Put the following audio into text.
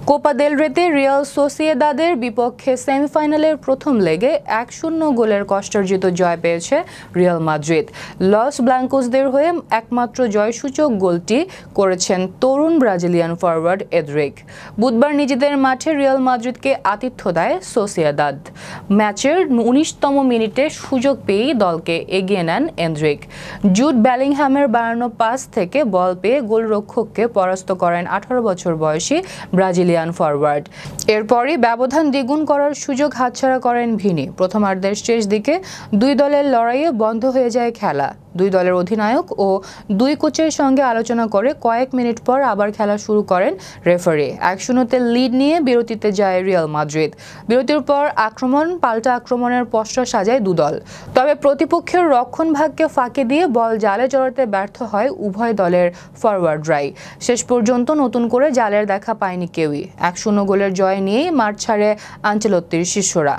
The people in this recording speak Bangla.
কোপা দেল রেতে রিয়াল সোসিয়েদাদের বিপক্ষে সেমিফাইনালের প্রথম লেগে 1-0 গোলের কষ্টার্জিত জয় পেয়েছে রিয়াল মাদ্রিদ। লস ব্ল্যাঙ্কোসদের হয়ে একমাত্র জয়সূচক গোলটি করেছেন তরুণ ব্রাজিলিয়ান ফরওয়ার্ড এদ্রিক। বুধবার নিজেদের মাঠে রিয়াল মাদ্রিদকে আতিথ্য দেয় সোসিয়েদাদ। ম্যাচের 19তম মিনিটে সুযোগ পেয়েই দলকে এগিয়ে নেন এদ্রিক। জুড বেলিংহ্যামের বাড়ানো পাস থেকে বল পেয়ে গোলরক্ষককে পরাস্ত করেন 18 বছর বয়সী ব্রাজিলিয়ান ফরওয়ার্ড। এরপরই ব্যবধান দ্বিগুণ করার সুযোগ হাতছাড়া করেন ভিনি। প্রথমার্ধের শেষ দিকে দুই দলের লড়াইয়ে বন্ধ হয়ে যায় খেলা। দুই দলের অধিনায়ক ও দুই কোচের সঙ্গে আলোচনা করে কয়েক মিনিট পর আবার খেলা শুরু করেন রেফারি। 1-0 লিড নিয়ে বিরতিতে যায় রিয়াল মাদ্রিদ। বিরতির পর পাল্টা আক্রমণের পসরা সাজায় দুদল। তবে প্রতিপক্ষের রক্ষণভাগকে ফাঁকি দিয়ে বল জালে জড়াতে ব্যর্থ হয় উভয় দলের ফরওয়ার্ডরাই। শেষ পর্যন্ত নতুন করে জালের দেখা পায়নি কেউই। 1-0 গোলের জয় নিয়েই মাঠ ছাড়ে আনচেলত্তির শিষ্যরা।